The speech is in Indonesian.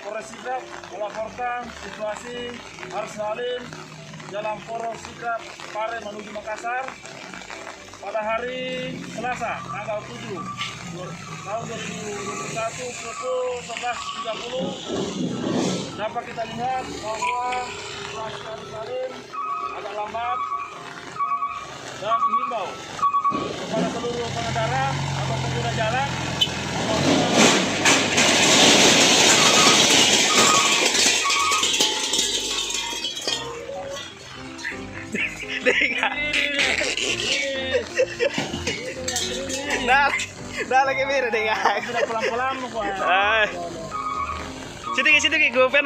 Polres Sidrap melaporkan situasi arus salin Jalan Poros Sidrap Pare menuju Makassar pada hari Selasa tanggal 7 tahun 2021 pukul 11.30. Dapat kita lihat bahwa situasi arus salin agak lambat dan mengimbau kepada seluruh pengendara atau pengguna jalan Dah lagi mirip deh. sudah pelan-pelan. Situ gue pen.